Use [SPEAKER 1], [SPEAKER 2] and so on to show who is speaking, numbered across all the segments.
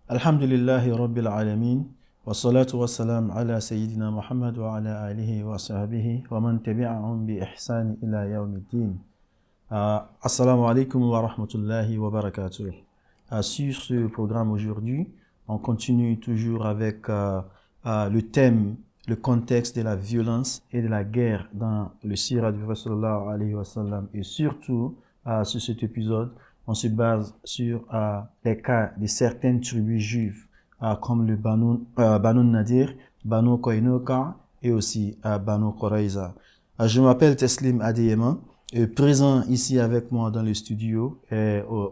[SPEAKER 1] Alhamdulillahi Rabbil Alamin, wa salatu wa salam ala Sayyidina Muhammad wa ala alihi wa sahbihi wa man tabi'ahum bi ihsani ila yawmiddin. Assalamu alaikum wa rahmatullahi wa barakatuh. Sur ce programme aujourd'hui, on continue toujours avec le thème, le contexte de la violence et de la guerre dans le sira du prophète sallallahu alayhi wa sallam. Et surtout, sur cet épisode, on se base sur les cas de certaines tribus juives, comme le Banu Nadir, Banu Koinoka et aussi Banu Qurayza. Je m'appelle Teslim Adeyema, présent ici avec moi dans le studio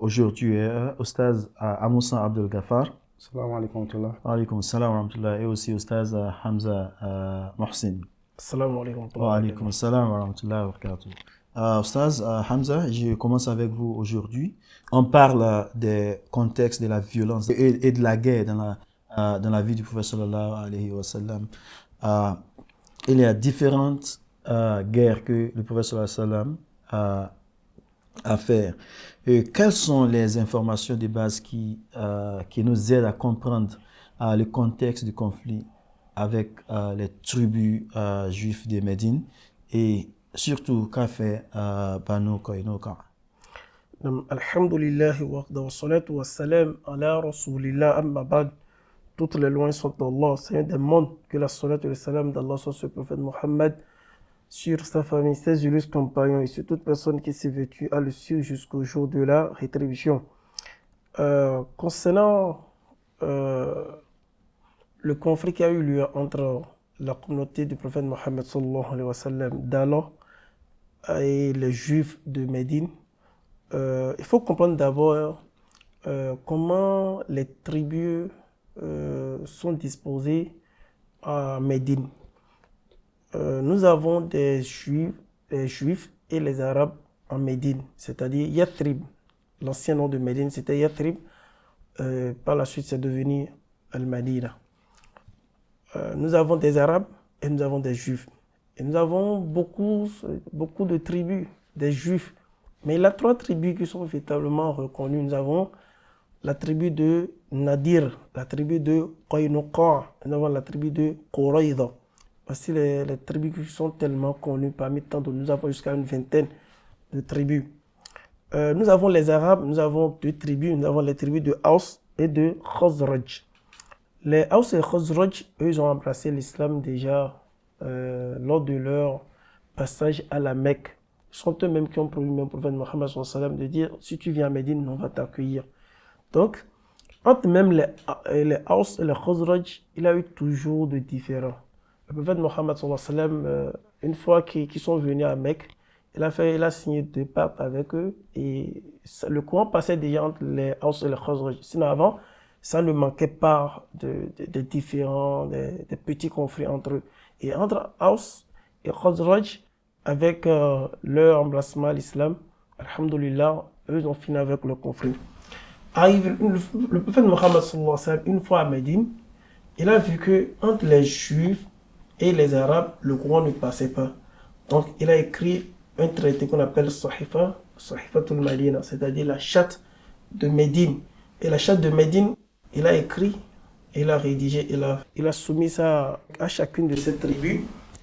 [SPEAKER 1] aujourd'hui Oustaz Amoussa Abdel Ghaffar.
[SPEAKER 2] Assalamu alaikum wa rahmatullah.
[SPEAKER 1] Wa alaikum salam wa rahmatullah. Et aussi Oustaz Hamza Mohsin.
[SPEAKER 2] Assalamu alaikum
[SPEAKER 1] wa alaikum salam wa rahmatullah wa barakatuh. Oustaz Hamza, je commence avec vous aujourd'hui. On parle des contextes de la violence et de la guerre dans la vie du prophète sallallahu alayhi wa sallam. Il y a différentes guerres que le prophète sallallahu alayhi wa sallam à faire. Quelles sont les informations de base qui nous aident à comprendre le contexte du conflit avec les tribus juives de Médine et surtout qu'a fait Banu Koinoka?
[SPEAKER 2] Alhamdulillah wa salatu wa salam ala rasulillah amma ba'd. Toutes les lois sont d'Allah, c'est un des mondes que la salatu et le salam d'Allah soit sur le prophète Mohammed, sur sa famille, ses illustres compagnons et sur toute personne qui s'est vêtue à le suivre jusqu'au jour de la rétribution. Concernant le conflit qui a eu lieu entre la communauté du prophète Mohammed sallallahu alayhi wa sallam d'alors et les juifs de Médine, il faut comprendre d'abord comment les tribus sont disposées à Médine. Nous avons des juifs et les arabes en Médine, c'est-à-dire Yathrib. L'ancien nom de Médine c'était Yathrib, par la suite c'est devenu Al-Madina. Nous avons des arabes et nous avons des juifs. Et nous avons beaucoup de tribus, des juifs. Mais il y a 3 tribus qui sont véritablement reconnues. Nous avons la tribu de Nadir, la tribu de Qaynuqa, nous avons la tribu de Qurayza. Voici les tribus qui sont tellement connues parmi tant d'autres. Nous avons jusqu'à une vingtaine de tribus. Nous avons les Arabes, nous avons 2 tribus. Nous avons les tribus de Aus et de Khazraj. Les Aus et Khazraj, eux, ils ont embrassé l'islam déjà lors de leur passage à la Mecque. Ce sont eux-mêmes qui ont promis au prophète Mohammed sallallahu alayhi wa sallam de dire si tu viens à Médine, on va t'accueillir. Donc, entre même les Aus et les Khazraj, il y a eu toujours de différents. Le prophète Mohammed sallallahu alayhi wa sallam, une fois qu'ils sont venus à Mecque, il a signé 2 pactes avec eux et le courant passait déjà entre les Aus et les Khazraj. Sinon avant, ça ne manquait pas de différents, des petits conflits entre eux. Et entre Aus et Khazraj, avec leur embrassement à l'islam, alhamdulillah, eux ont fini avec le conflit. Arrive le prophète Mohammed sallallahu alayhi wa sallam, une fois à Médine, il a vu que entre les juifs et les arabes, le courant ne passait pas. Donc il a écrit un traité qu'on appelle Sahifatul Madina, c'est-à-dire la charte de Médine. Et la charte de Médine, il a écrit, il a rédigé, il a soumis ça à chacune de ces tribus.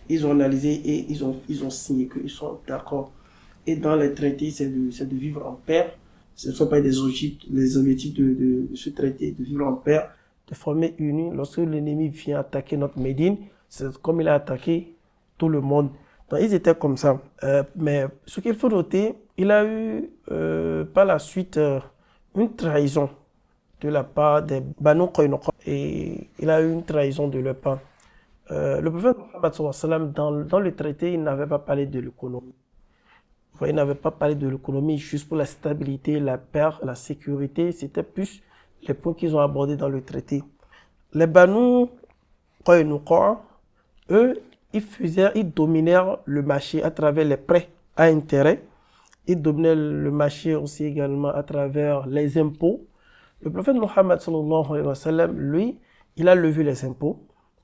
[SPEAKER 2] Ils ont analysé et ils ont signé qu'ils sont d'accord. Et dans les traités, c'est de vivre en paix. Ce ne sont pas les objectifs de ce traité, de vivre en paix, de former unis. Lorsque l'ennemi vient attaquer notre Médine, c'est comme il a attaqué tout le monde. Donc ils étaient comme ça. Mais ce qu'il faut noter, il a eu par la suite une trahison de la part des Banu Qaynuqa. Et il a eu une trahison de leur part. Le prophète Mohammed sallallahu alayhi wa sallam, dans le traité, il n'avait pas parlé de l'économie. Il n'avait pas parlé de l'économie juste pour la stabilité, la paix, la sécurité. C'était plus les points qu'ils ont abordés dans le traité. Les Banu Qaynuqa, eux, ils dominèrent le marché à travers les prêts à intérêt. Ils dominaient le marché aussi également à travers les impôts. Le prophète Mohammed sallallahu alayhi wa sallam, lui, il a levé les impôts.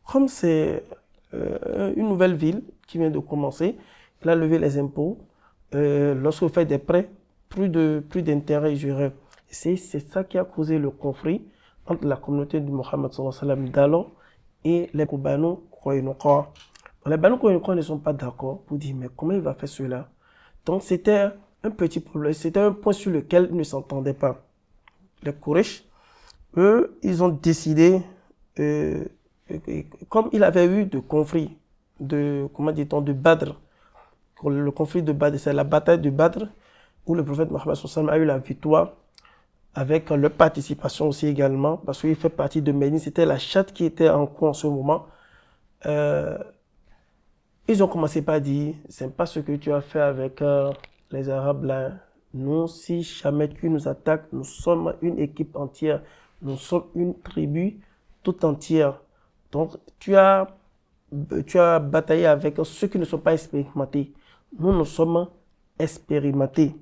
[SPEAKER 2] Comme c'est une nouvelle ville qui vient de commencer, il a levé les impôts. Lorsque vous faites des prêts, plus d'intérêt, je dirais. C'est ça qui a causé le conflit entre la communauté de Mohammed sallallahu alayhi wa sallam d'alors et les Banu Qaynuqa. Les Banu Qaynuqa ne sont pas d'accord pour dire mais comment il va faire cela? Donc c'était un petit problème, c'était un point sur lequel ils ne s'entendaient pas. Les Quraysh, eux, ils ont décidé, comme il avait eu de conflits, comment dit-on, de Badr, le conflit de Badr, c'est la bataille de Badr, où le prophète Mohammed sallallahu alayhi wa sallam a eu la victoire, avec leur participation aussi également, parce qu'il fait partie de Médine, c'était la chatte qui était en cours en ce moment. Ils ont commencé par dire, c'est pas ce que tu as fait avec les Arabes là. Nous, si jamais tu nous attaques, nous sommes une équipe entière, nous sommes une tribu toute entière. Donc, tu as bataillé avec ceux qui ne sont pas expérimentés. Nous sommes expérimentés.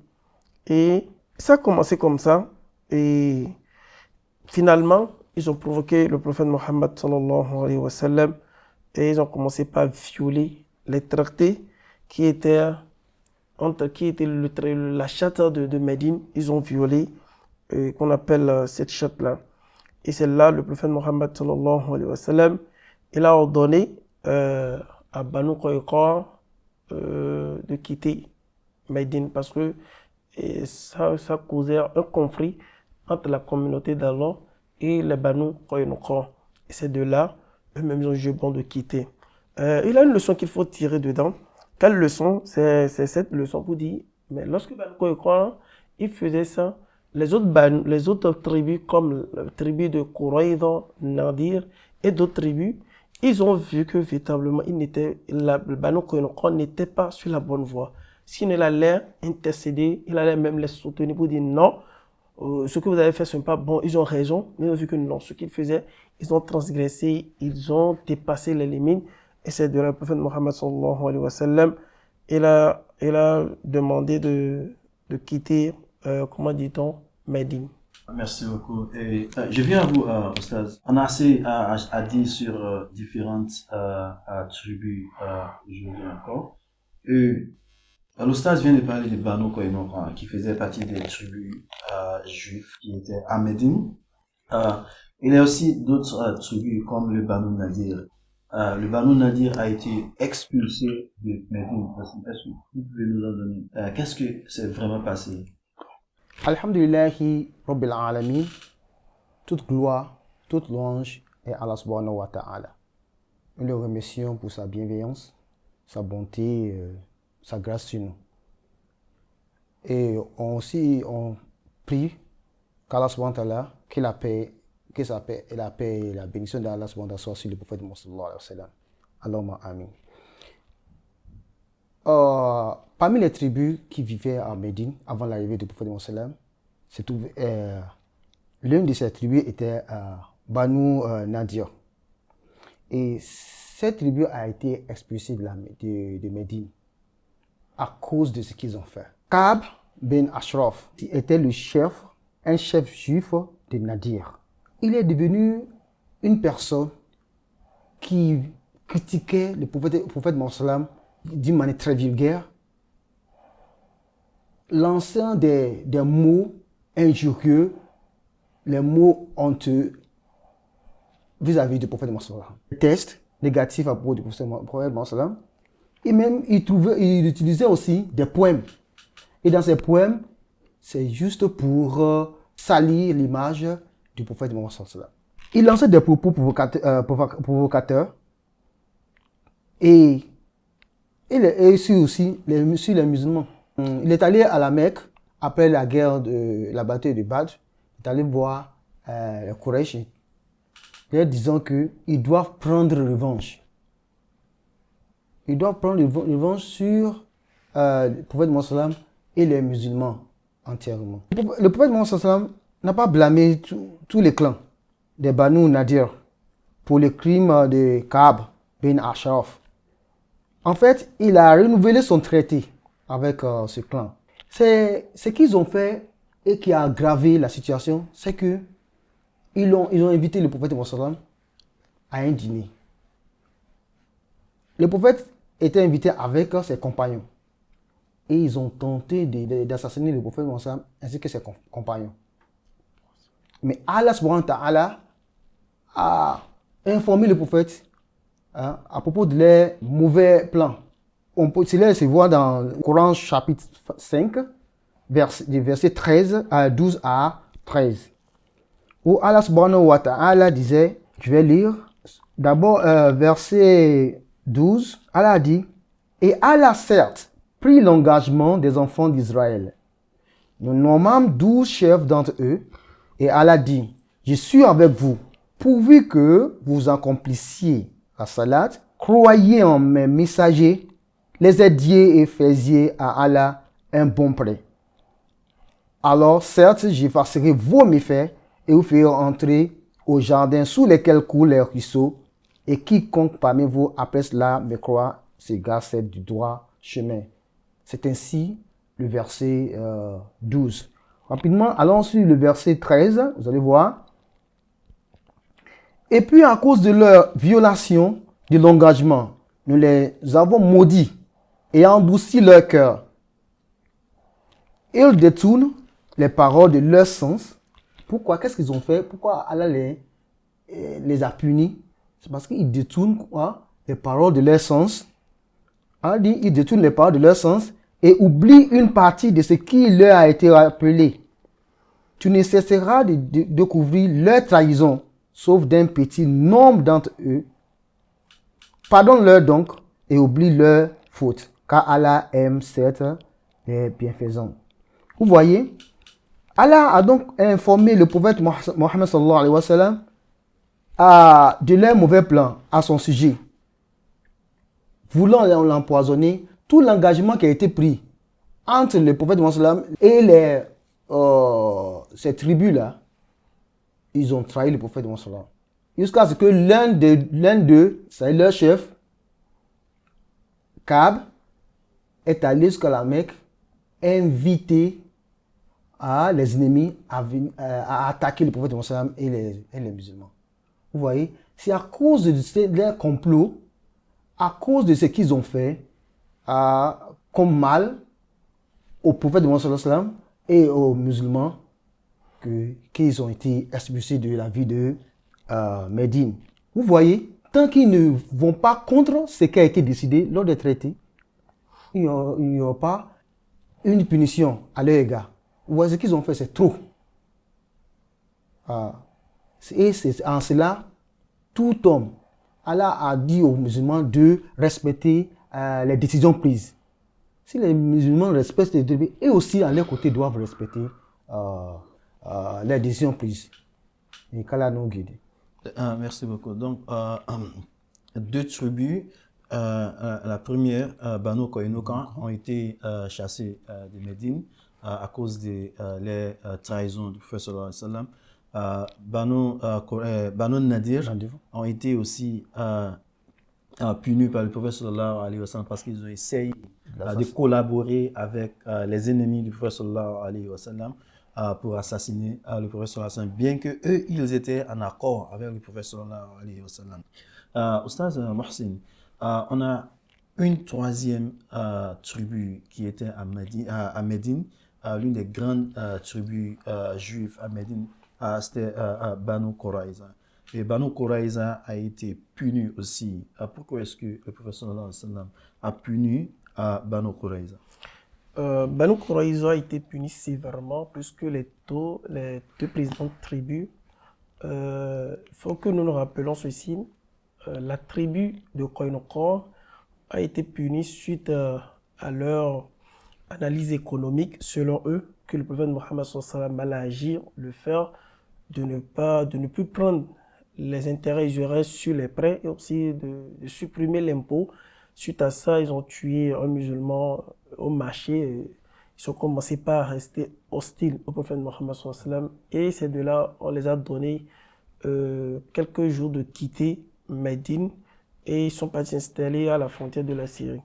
[SPEAKER 2] Et ça a commencé comme ça. Et finalement, ils ont provoqué le prophète Mohammed sallallahu alayhi wa sallam et ils ont commencé par violer les traités qui étaient la charte de Médine. Ils ont violé, qu'on appelle cette charte-là. Et c'est là le prophète Mohammed sallallahu alayhi wa sallam, il a ordonné à Banu Qaynuqa de quitter Médine parce que ça causait un conflit entre la communauté d'Allah et les Banu Qaynuqa. Et c'est de là, eux-mêmes ils ont jugé bon de quitter. Il a une leçon qu'il faut tirer dedans. Quelle leçon? C'est cette leçon pour dire, mais lorsque Banu Qaynuqa, ils faisaient ça, les autres tribus, comme la tribu de Qurayza, Nadir et d'autres tribus, ils ont vu que véritablement, le Banu Qaynuqa n'était pas sur la bonne voie. S'il allait intercéder, il allait même les soutenir pour dire non, ce que vous avez fait, ce n'est pas bon. Ils ont raison, mais ils ont vu que non, ce qu'ils faisaient, ils ont transgressé, ils ont dépassé les limites. Et c'est de la prophète Mohammed sallallahu alayhi wa sallam, il a demandé de quitter, comment dit-on, Médine.
[SPEAKER 1] Merci beaucoup. Et, je viens à vous, Oustaz. On a assez à dire sur différentes tribus aujourd'hui encore. L'Oustaz vient de parler de Banu Qaynuqa, qui faisait partie des tribus juifs qui étaient à Médine. Il y a aussi d'autres tribus comme le Banu Nadir. Le Banu Nadir a été expulsé de Médine. Est-ce que vous pouvez nous en donner? Qu'est-ce que s'est vraiment passé?
[SPEAKER 3] Alhamdulillahi Rabbil Alamin. Toute gloire, toute louange est à Allah subhanahu wa ta'ala. Nous le remercions pour sa bienveillance, sa bonté, sa grâce sur nous. Et on prie qu'Allah subhanahu wa ta'ala, que la paix et la bénédiction d'Allah subhanahu wa ta'ala soit sur le prophète Muhammad sallallahu alayhi wa sallam. Allahumma amin. Parmi les tribus qui vivaient à Médine avant l'arrivée du prophète Mohammed, l'une de ces tribus était Banu Nadir. Et cette tribu a été expulsée de Médine à cause de ce qu'ils ont fait. Ka'b bin Ashraf était un chef juif de Nadir. Il est devenu une personne qui critiquait le prophète Mohammed d'une manière très vulgaire, lançant des mots injurieux, les mots honteux vis-à-vis du prophète Mohammed. Des tests négatifs à propos du prophète Mohammed. Et même, il utilisait aussi des poèmes. Et dans ces poèmes, c'est juste pour salir l'image du prophète Mohammed. Il lançait des propos provocateurs et sur les musulmans. Il est allé à la Mecque après la bataille de Badr. Il est allé voir les Quraysh, leur disant qu'ils doivent prendre revanche. Ils doivent prendre revanche sur le prophète Mohammed et les musulmans entièrement. Le prophète Mohammed n'a pas blâmé tous les clans des Banu Nadir pour le crime de Ka'b bin Ashraf. En fait, il a renouvelé son traité avec ce clan. C'est ce qu'ils ont fait et qui a aggravé la situation, c'est que ils ont invité le prophète Mohammed à un dîner. Le prophète était invité avec ses compagnons et ils ont tenté d'assassiner le prophète Mohammed ainsi que ses compagnons. Mais Allah subhanahu wa ta'ala a informé le prophète à propos de leurs mauvais plans. Cela se voit dans le Coran chapitre 5, des versets 13 à 12 à 13. Où Allah subhanahu wa ta'ala disait, je vais lire, d'abord verset 12, Allah dit, et Allah certes prit l'engagement des enfants d'Israël. Nous nommâmes 12 chefs d'entre eux, et Allah dit, je suis avec vous, pourvu que vous accomplissiez la salat, croyez en mes messagers, les aidiez et faisiez à Allah un bon prêt. Alors certes, j'effacerai vos méfaits et vous ferai entrer au jardin sous lesquels coulent les ruisseaux, et quiconque parmi vous après cela me croit s'égare du droit chemin. C'est ainsi le verset 12. Rapidement, allons sur le verset 13, vous allez voir. Et puis à cause de leur violation de l'engagement, nous les avons maudits et endurci leur cœur. Ils détournent les paroles de leur sens. Pourquoi? Qu'est-ce qu'ils ont fait? Pourquoi Allah les a punis? C'est parce qu'ils détournent quoi? Les paroles de leur sens. Allah dit, ils détournent les paroles de leur sens et oublient une partie de ce qui leur a été rappelé. Tu ne cesseras de découvrir leur trahison, sauf d'un petit nombre d'entre eux. Pardonne-leur donc et oublie leurs fautes, car Allah aime certes les bienfaisants. Vous voyez, Allah a donc informé le prophète Mohammed sallallahu alayhi wa sallam de leur mauvais plan à son sujet. Voulant l'empoisonner, tout l'engagement qui a été pris entre le prophète Mohammed sallallahu alayhi wa sallam et ces tribus-là, ils ont trahi le prophète Mohammed sallallahu alayhi wa sallam. Jusqu'à ce que l'un d'eux, c'est leur chef, Ka'b, est allé jusqu'à la Mecque, inviter les ennemis à attaquer le prophète Mohammed et les musulmans. Vous voyez, c'est à cause de leur complot, à cause de ce qu'ils ont fait comme mal au prophète Mohammed et aux musulmans qu'ils ont été expulsés de la ville de Médine. Vous voyez, tant qu'ils ne vont pas contre ce qui a été décidé lors des traités, il n'y aura pas une punition à leur égard. Vous voyez, ce qu'ils ont fait, c'est trop. Et c'est en cela, tout homme, Allah a dit aux musulmans de respecter les décisions prises. Si les musulmans respectent les décisions, et aussi à leur côté doivent respecter les décisions prises. Et qu'Allah nous guide.
[SPEAKER 1] Merci beaucoup. Donc, deux tribus. La première, Banu Qaynuqa, ont été chassés de Médine à cause des trahisons du prophète sallallahu alayhi wa sallam. Banu Nadir ont été aussi punis par le prophète sallallahu alayhi wa sallam parce qu'ils ont essayé de collaborer avec les ennemis du prophète sallallahu alayhi wa sallam pour assassiner le prophète sallallahu alayhi wa sallam, bien que eux, ils étaient en accord avec le prophète sallallahu alayhi wa sallam. Oustaz Mohsin, on a une troisième tribu qui était à Médine, l'une des grandes tribus juives à Médine, c'était Banu Qurayza. Et Banu Qurayza a été puni aussi. Pourquoi est-ce que le prophète sallallahu alayhi wa sallam a puni Banu Qurayza?
[SPEAKER 2] Banu Qurayza a été puni sévèrement puisque les deux présidents de tribus, il faut que nous nous rappelons ceci. La tribu de Qaynuqa a été punie suite à leur analyse économique, selon eux, que le prophète Mohammed sallallahu alayhi wa sallam allait agir, le faire, de ne plus prendre les intérêts usuraires sur les prêts et aussi de supprimer l'impôt. Suite à ça, ils ont tué un musulman au marché. Ils ont commencé par rester hostiles au prophète Mohammed sallallahu alayhi wa sallam. Et c'est de là, on les a donné quelques jours de quitter Médine et ils sont partis s'installer à la frontière de la Syrie.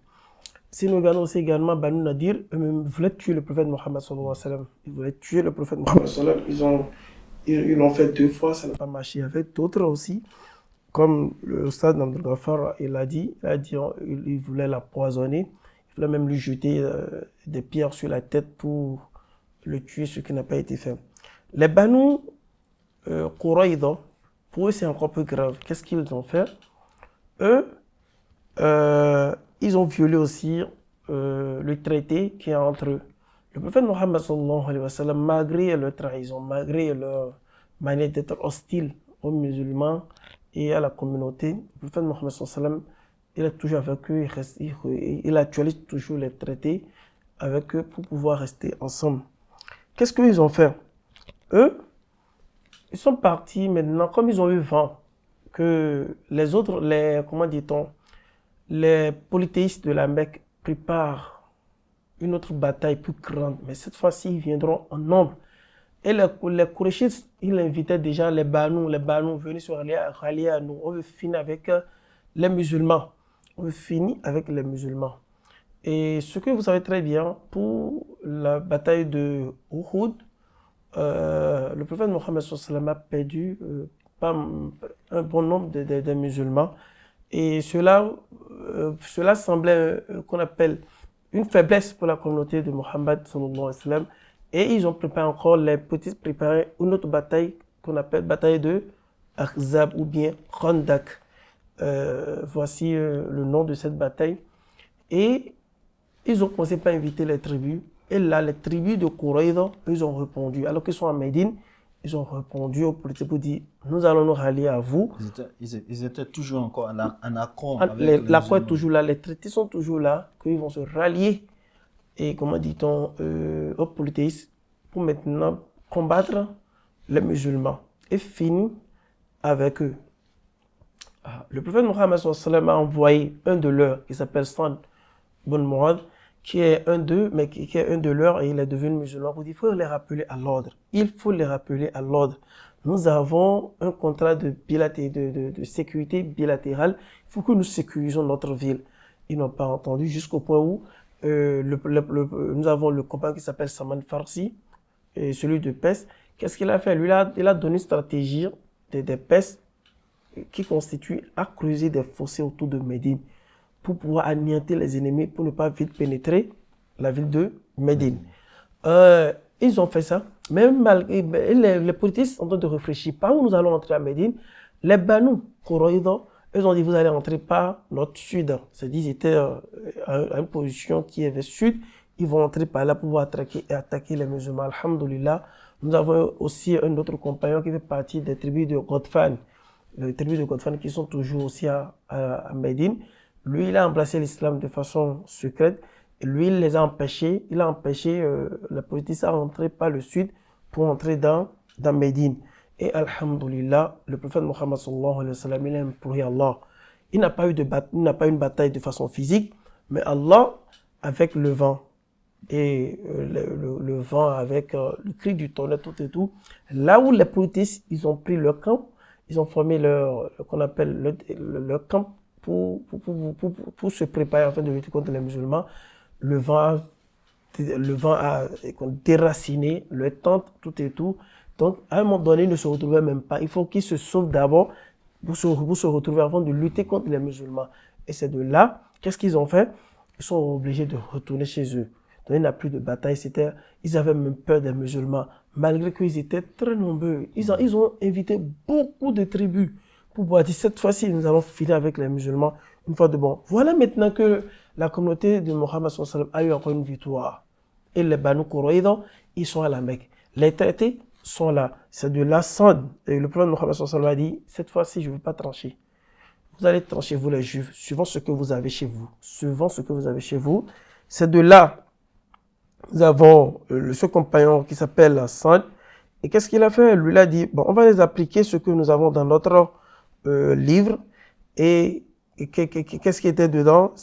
[SPEAKER 2] Si nous regardons aussi également Banu Nadir, eux-mêmes voulaient tuer le prophète Mohammed sallallahu alayhi wa sallam. Ils voulaient tuer le prophète Mohammed sallallahu alayhi wa sallam. Ils l'ont fait 2 fois, ça n'a pas marché. Avec d'autres aussi, comme le Ustad Abdel Ghaffar, il a dit, il voulait l'empoisonner. Il voulait même lui jeter des pierres sur la tête pour le tuer, ce qui n'a pas été fait. Les Banu Qurayza, Pour eux, c'est encore plus grave. Qu'est-ce qu'ils ont fait? Eux, ils ont violé aussi le traité qui est entre eux. Le prophète Mohammed sallallahu alayhi wa sallam, malgré leur trahison, malgré leur manière d'être hostile aux musulmans et à la communauté, le prophète Mohammed sallallahu alayhi wa sallam, il est toujours avec eux, il actualise toujours les traités avec eux pour pouvoir rester ensemble. Qu'est-ce qu'ils ont fait? Eux, ils sont partis maintenant, comme ils ont eu vent que les autres, comment dit-on, les polythéistes de la Mecque préparent une autre bataille plus grande, mais cette fois-ci, ils viendront en nombre. Et les Qurayshites, ils invitaient déjà les Banu, venez se rallier à nous. On veut finir avec les musulmans. On veut finir avec les musulmans. Et ce que vous savez très bien, pour la bataille de Uhud, le prophète Mohammed sallallahu alayhi wa sallam a perdu un bon nombre de musulmans. Et cela semblait qu'on appelle une faiblesse pour la communauté de Mohammed sallallahu alayhi wa sallam. Et ils ont préparé encore, les petits préparé une autre bataille qu'on appelle bataille de Ahzab ou bien Khandak. Voici le nom de cette bataille. Et ils ont commencé par inviter les tribus. Et là, les tribus de Quraïda, ils ont répondu. Alors qu'ils sont à Médine, ils ont répondu aux politiques pour dire, nous allons nous rallier à vous.
[SPEAKER 1] Ils étaient toujours encore en accord avec
[SPEAKER 2] l'accord est toujours là, les traités sont toujours là, qu'ils vont se rallier. Et comment dit-on, aux polythéistes, pour maintenant combattre les musulmans et finir avec eux. Le prophète Mohammed sallallahu alayhi wa sallam a envoyé un de leurs, qui s'appelle Sa'd ibn Mu'adh, qui est un d'eux, mais qui est un de leurs, et il est devenu musulman. Il faut les rappeler à l'ordre. Il faut les rappeler à l'ordre. Nous avons un contrat de sécurité bilatérale. Il faut que nous sécurisons notre ville. Ils n'ont pas entendu jusqu'au point où nous avons le compagnon qui s'appelle Salman Farsi, et celui de Perse. Qu'est-ce qu'il a fait? Lui, il a donné une stratégie des Perses qui constitue à creuser des fossés autour de Médine pour pouvoir anéantir les ennemis, pour ne pas vite pénétrer la ville de Médine. Ils ont fait ça. Même malgré les politistes sont en train de réfléchir par où nous allons entrer à Médine. Les Banu Quraïda, ils ont dit vous allez entrer par notre sud. C'est-à-dire ils étaient à une position qui est vers sud. Ils vont entrer par là pour pouvoir attaquer les musulmans. Alhamdulillah. Nous avons aussi un autre compagnon qui fait partie des tribus de Ghatfan. Les tribus de Ghatfan qui sont toujours aussi à Médine. Lui, il a embrassé l'islam de façon secrète. Et lui, il les a empêchés. Il a empêché la politique à rentrer par le sud pour entrer dans Médine. Et alhamdulillah, le prophète Mohammed sallallahu alayhi wa sallam, il a imploré Allah. Il n'a pas eu une bataille de façon physique, mais Allah, avec le vent, et le vent avec le cri du tonnerre, tout et tout, là où les politiques, ils ont pris leur camp, ils ont formé qu'on appelle leur camp pour se préparer afin de lutter contre les musulmans. Le vent a déraciné leur tente, tout et tout. Donc, à un moment donné, ils ne se retrouvaient même pas. Il faut qu'ils se sauvent d'abord pour se retrouver avant de lutter contre les musulmans. Et c'est de là, qu'est-ce qu'ils ont fait? Ils sont obligés de retourner chez eux. Donc, il n'y a plus de bataille. Ils avaient même peur des musulmans, malgré qu'ils étaient très nombreux. Ils ont invité beaucoup de tribus pour pouvoir dire, cette fois-ci, nous allons finir avec les musulmans une fois de bon. Voilà maintenant que la communauté de Mohammed sallallahu alayhi wa sallam a eu encore une victoire. Et les Banu Quraïda, ils sont à la Mecque. Les traités sont là. C'est de là, et le prophète Mohammed sallallahu alayhi wa sallam a dit, cette fois-ci, je ne veux pas trancher. Vous allez trancher, vous les Juifs, suivant ce que vous avez chez vous. Suivant ce que vous avez chez vous. C'est de là, nous avons ce compagnon qui s'appelle Sa'd. Et qu'est-ce qu'il a fait? Lui, il a dit, bon, on va les appliquer ce que nous avons dans notre livre. Et qu'est-ce qui était dedans?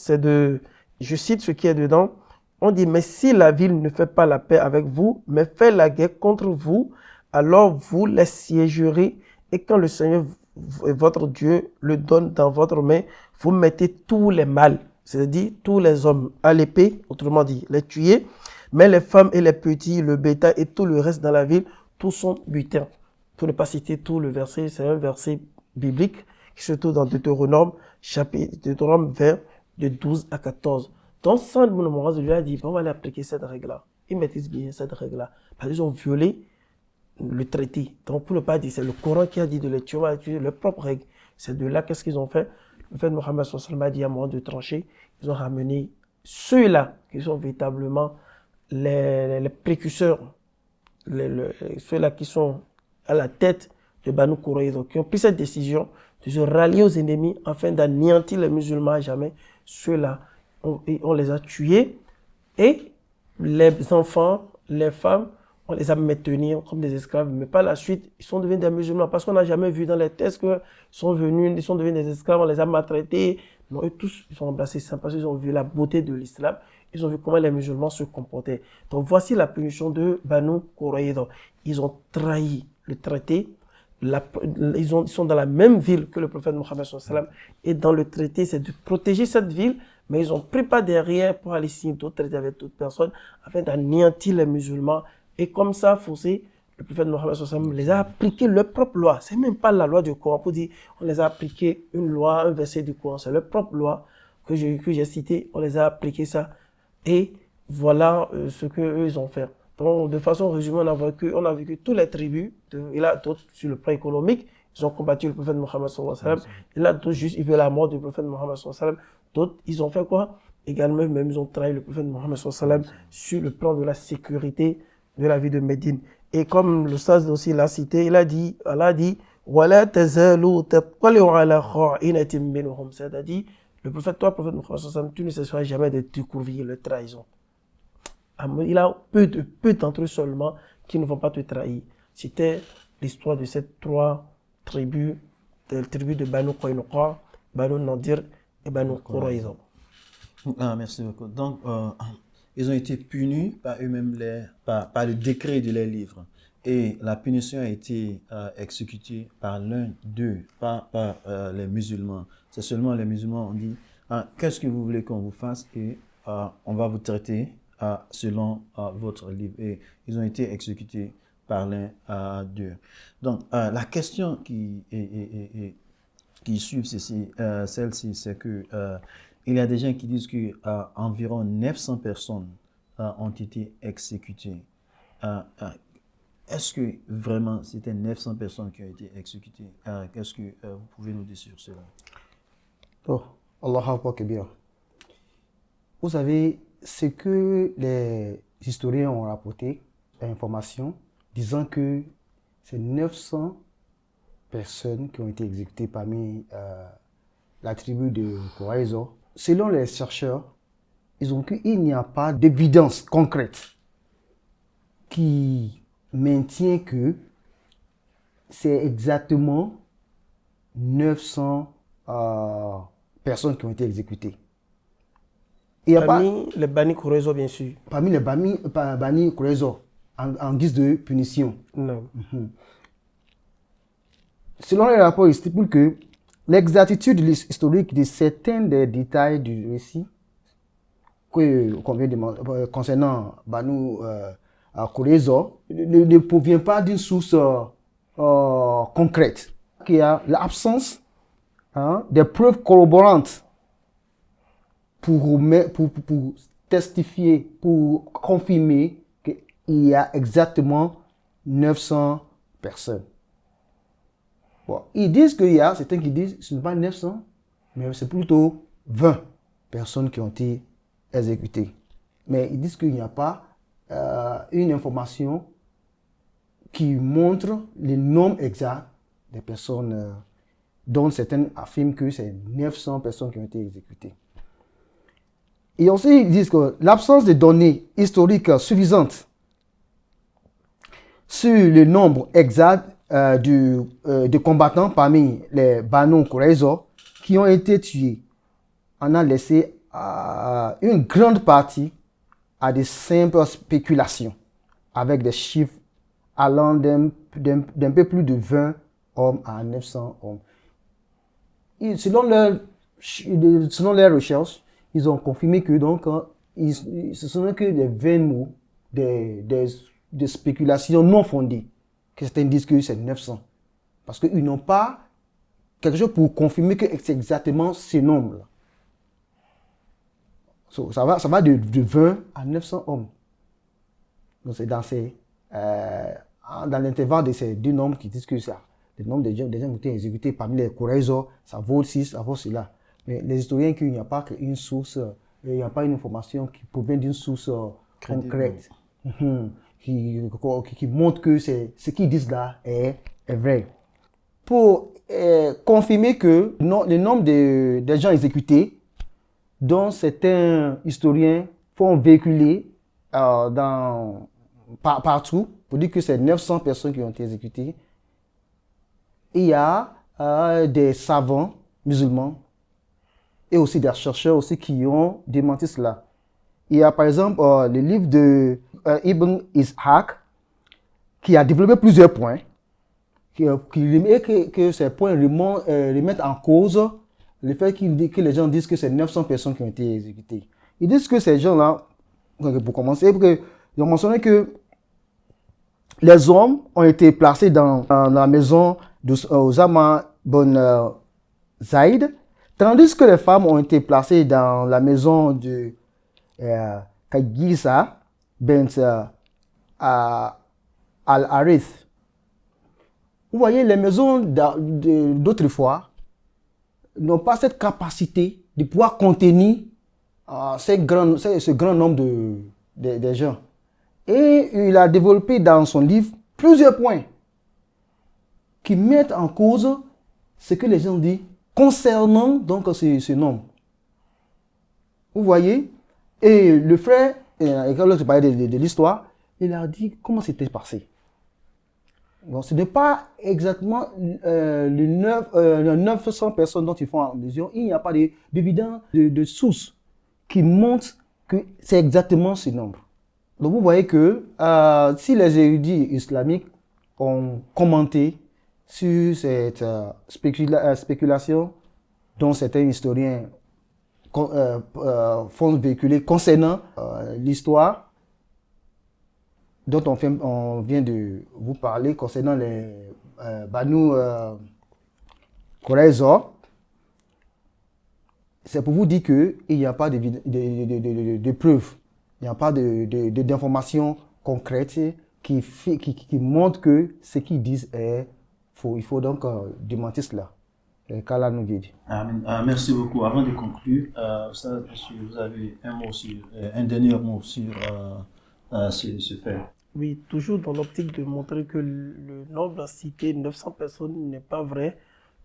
[SPEAKER 2] Je cite ce qui est dedans. On dit, mais si la ville ne fait pas la paix avec vous, mais fait la guerre contre vous, alors vous les siégerez. Et quand le Seigneur, votre Dieu, le donne dans votre main, vous mettez tous les mâles, c'est-à-dire tous les hommes à l'épée, autrement dit, les tuer. Mais les femmes et les petits, le bétail et tout le reste dans la ville, tous sont butins. Pour ne pas citer tout le verset, c'est un verset biblique qui se trouve dans Deutéronome, Deutéronome 20, de 12 à 14. Donc, Sa'd ibn Mu'adh lui a dit, on va aller appliquer cette règle-là. Ils maîtrisent bien cette règle-là. Parce qu'ils ont violé le traité. Donc, pour ne pas dire, c'est le Coran qui a dit de les tuer, on va utiliser leurs propres règles. C'est de là, qu'est-ce qu'ils ont fait? Le prophète Mohammed sallallahu alayhi wa sallam a dit à un moment de trancher, ils ont ramené ceux-là qui sont véritablement les précurseurs, ceux-là qui sont à la tête de Banu Qurayza, qui ont pris cette décision de se rallier aux ennemis afin d'anéantir les musulmans à jamais. Ceux-là, on les a tués et les enfants, les femmes, on les a maintenus comme des esclaves, mais par la suite, ils sont devenus des musulmans parce qu'on n'a jamais vu dans les textes qu'ils sont devenus des esclaves, on les a maltraités. Non, eux tous, ils ont embrassé ça parce qu'ils ont vu la beauté de l'islam, ils ont vu comment les musulmans se comportaient. Donc voici la punition de Banu Qurayza. Ils ont trahi le traité, ils sont dans la même ville que le prophète Mohammed sallallahu alayhi wa sallam, et dans le traité, c'est de protéger cette ville, mais ils ont pris pas derrière pour aller signer d'autres traités avec d'autres personnes afin d'anéantir les musulmans. Et comme ça, forcé, le prophète Mohammed sallallahu alayhi wa sallam les a appliqué leur propre loi. C'est même pas la loi du Coran pour dire on les a appliqué une loi, un verset du Coran. C'est leur propre loi que j'ai cité. On les a appliqué ça. Et voilà ce qu'eux, ils ont fait. Donc, de façon résumée, on a vu que toutes les tribus, et là, d'autres sur le plan économique, ils ont combattu le prophète Mohammed sallallahu alayhi wa sallam. Et là, d'autres juste, ils veulent la mort du prophète Mohammed sallallahu alayhi wa sallam. D'autres, ils ont fait quoi? Également, même, ils ont trahi le prophète Mohammed sallallahu alayhi wa sallam sur le plan de la sécurité de la vie de Médine. Et comme le Stade aussi l'a cité, Allah a dit, وَلَا تَزَالُوا تَطَّلِعُ عَلَى خَائِنَةٍ مِّنْهُمْ. C'est-à-dire, le prophète Mohammed sallallahu alayhi wa sallam, tu ne cesseras jamais de découvrir leur trahison. Il a peu d'entre eux seulement qui ne vont pas te trahir. C'était l'histoire de ces trois tribus, les tribus de Banu Qaynuqa, Banu Nadir et Banu Qurayza.
[SPEAKER 1] Ah, merci beaucoup. Donc, ils ont été punis par eux-mêmes, par le décret de les livres. Et la punition a été exécutée par l'un d'eux, pas par les musulmans. C'est seulement les musulmans ont dit, qu'est-ce que vous voulez qu'on vous fasse? Et on va vous traiter selon votre livre. Et ils ont été exécutés par l'un d'eux. Donc, la question qui suit celle-ci, c'est que il y a des gens qui disent que environ 900 personnes ont été exécutées. Est-ce que vraiment c'était 900 personnes qui ont été exécutées? Qu'est-ce que vous pouvez nous dire sur cela?
[SPEAKER 3] Oh, Allah Akbar Kabir. Vous savez, ce que les historiens ont rapporté, l'information, disant que c'est 900 personnes qui ont été exécutées parmi la tribu de Qurayza. Selon les chercheurs, ils ont qu'il n'y a pas d'évidence concrète qui maintient que c'est exactement 900 personnes qui ont été exécutées.
[SPEAKER 2] Parmi les Bani Qurayza, bien sûr.
[SPEAKER 3] Parmi les Bani Qurayza, en guise de punition.
[SPEAKER 2] Non.
[SPEAKER 3] Selon les rapports, ils stipulent que l'exactitude historique de certains des détails du récit qu'on vient de concernant Banu Qurayza ne provient pas d'une source concrète. Il y a l'absence des preuves corroborantes pour testifier, pour confirmer qu'il y a exactement 900 personnes. Bon, ils disent qu'il y a certains qui disent que ce n'est pas 900, mais c'est plutôt 20 personnes qui ont été exécutées. Mais ils disent qu'il n'y a pas une information qui montre le nombre exact des personnes dont certains affirment que c'est 900 personnes qui ont été exécutées. Et aussi, ils disent que l'absence de données historiques suffisantes sur le nombre exact de combattants parmi les Banu Qurayza qui ont été tués en a laissé une grande partie à des simples spéculations avec des chiffres allant d'un peu plus de 20 hommes à 900 hommes. Et selon leurs recherches, ils ont confirmé que donc, ce sont que des vains mots, des spéculations non fondées, que certains disent que c'est 900. Parce qu'ils n'ont pas quelque chose pour confirmer que c'est exactement ce nombre-là. Ça va de 20 à 900 hommes. Donc c'est dans ces dans l'intervalle de ces deux nombres qui disent que ça, le nombre des gens qui ont été exécutés parmi les Qurayza, ça vaut 6, ça vaut cela. Mais les historiens, qu'il n'y a pas qu'une source, il n'y a pas une information qui provient d'une source concrète, qui montre que ce qu'ils disent là est vrai. Pour confirmer que le nombre des gens exécutés, dont certains historiens font véhiculer partout, pour dire que c'est 900 personnes qui ont été exécutées, il y a des savants musulmans et aussi des chercheurs aussi qui ont démenti cela. Il y a par exemple le livre de Ibn Ishaq qui a développé plusieurs points, que ces points remettent en cause le fait que les gens disent que c'est 900 personnes qui ont été exécutées. Ils disent que ces gens-là, pour commencer, ils ont mentionné que les hommes ont été placés dans la maison d'Osama bin Zaïd, tandis que les femmes ont été placées dans la maison de Kagisa bint al-Harith. Vous voyez, les maisons d'autrefois n'ont pas cette capacité de pouvoir contenir ce grand nombre de gens. Et il a développé dans son livre plusieurs points qui mettent en cause ce que les gens disent concernant donc ce nombre. Vous voyez? Et le frère, quand l'autre parlait de l'histoire, il a dit comment c'était passé. Donc, ce n'est pas exactement les 900 personnes dont ils font allusion. Il n'y a pas d'évidence de source qui montre que c'est exactement ce nombre. Donc, vous voyez que si les érudits islamiques ont commenté sur cette spéculation dont certains historiens font véhiculer concernant l'histoire dont on vient de vous parler, concernant les Banu Qurayza, c'est pour vous dire qu'il n'y a pas de preuves, il n'y a pas d'informations concrètes qui montrent que ce qu'ils disent est faux. Il faut donc démentir cela. Qu'Allah nous guide.
[SPEAKER 1] Merci beaucoup. Avant de conclure, vous avez un dernier mot sur ce fait.
[SPEAKER 2] Oui, toujours dans l'optique de montrer que le nombre cité, 900 personnes, n'est pas vrai.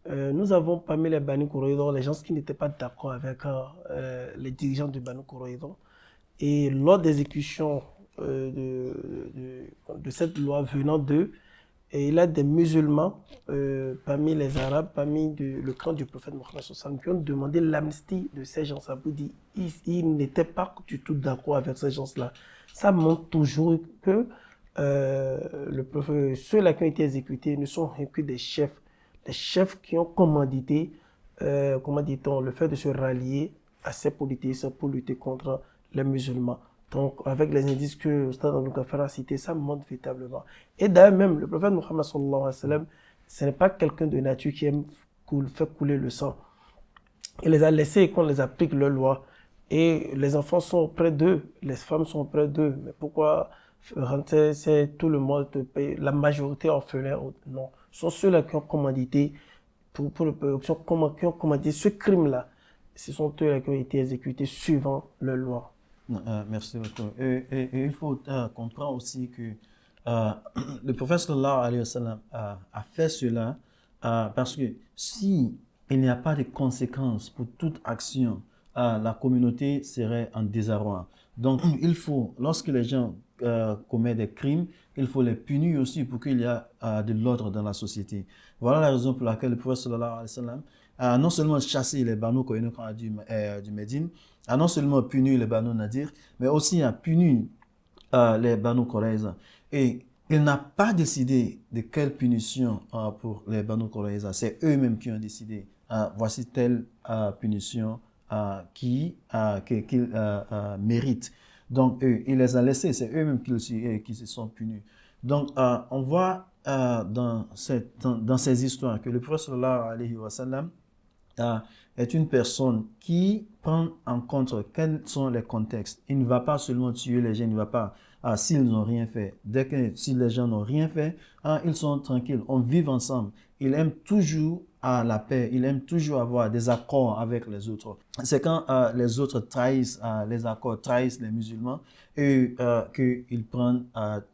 [SPEAKER 2] Nous avons parmi les Banu Qurayza les gens qui n'étaient pas d'accord avec les dirigeants de Banu Qurayza. Et lors d'exécution de cette loi venant d'eux, il y a des musulmans parmi les Arabes, parmi le camp du prophète Mohammed qui ont demandé l'amnistie de ces gens. Ça veut dire qu'ils n'étaient pas du tout d'accord avec ces gens-là. Ça montre toujours que ceux-là qui ont été exécutés ne sont que des chefs qui ont commandité, le fait de se rallier à ces politiciens pour lutter contre les musulmans. Donc, avec les indices que Ustad Abdul Ghaffar a cités, ça montre véritablement. Et d'ailleurs, même le prophète Mohammed sallallahu alayhi wa sallam, ce n'est pas quelqu'un de nature qui aime faire couler le sang. Il les a laissés qu'on les applique leur loi. Et les enfants sont auprès d'eux, les femmes sont auprès d'eux. Mais pourquoi c'est tout le monde, la majorité orphelin? Non. Ce sont ceux-là qui ont commandité, qui ont commandité ce crime-là. Ce sont eux-là qui ont été exécutés suivant leur loi.
[SPEAKER 1] Merci beaucoup. Et il faut comprendre aussi que le prophète sallallahu alayhi wa sallam a fait cela parce que si il n'y a pas de conséquences pour toute action, la communauté serait en désarroi. Donc, il faut, lorsque les gens commettent des crimes, il faut les punir aussi pour qu'il y ait de l'ordre dans la société. Voilà la raison pour laquelle le prophète sallallahu alayhi wa sallam a non seulement chassé les Banu Qurayza du Médine, a non seulement puni les Banu Nadir, mais aussi a puni les Banu Qurayza. Et il n'a pas décidé de quelle punition pour les Banu Qurayza. C'est eux-mêmes qui ont décidé. Voici telle punition qu'ils méritent. Donc, il les a laissés, c'est eux-mêmes qui se sont punis. Donc, on voit dans ces histoires que le prophète sallallahu alayhi wa sallam est une personne qui prend en compte quels sont les contextes. Il ne va pas seulement tuer les gens, il ne va pas, s'ils n'ont rien fait. Si les gens n'ont rien fait, ils sont tranquilles, on vit ensemble. Il aime toujours la paix, il aime toujours avoir des accords avec les autres. C'est quand les autres trahissent les accords, trahissent les musulmans, et qu'ils prennent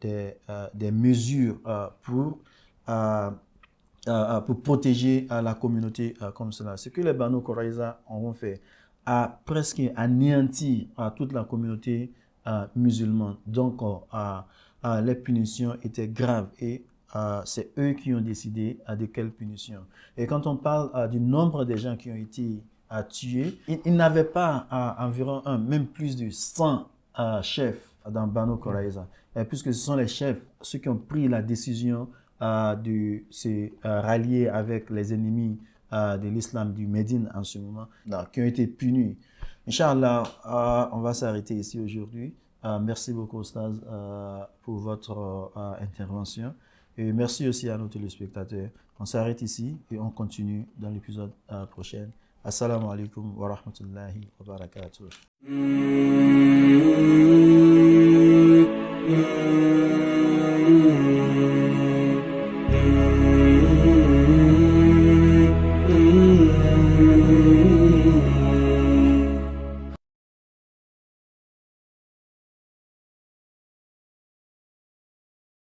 [SPEAKER 1] des mesures pour protéger la communauté comme cela. Ce que les Banu Qurayza ont fait a presque anéanti toute la communauté musulmane. Donc, les punitions étaient graves et c'est eux qui ont décidé de quelles punitions. Et quand on parle du nombre de gens qui ont été tués, ils n'avaient pas environ même plus de 100 chefs dans Banu Qurayza. Puisque ce sont les chefs, ceux qui ont pris la décision de se rallier avec les ennemis de l'islam du Médine en ce moment, qui ont été punis. Inch'Allah, on va s'arrêter ici aujourd'hui. Merci beaucoup, Ostaz, pour votre intervention. Et merci aussi à nos téléspectateurs. On s'arrête ici et on continue dans l'épisode prochain. Assalamu alaikum wa rahmatullahi wa barakatuh.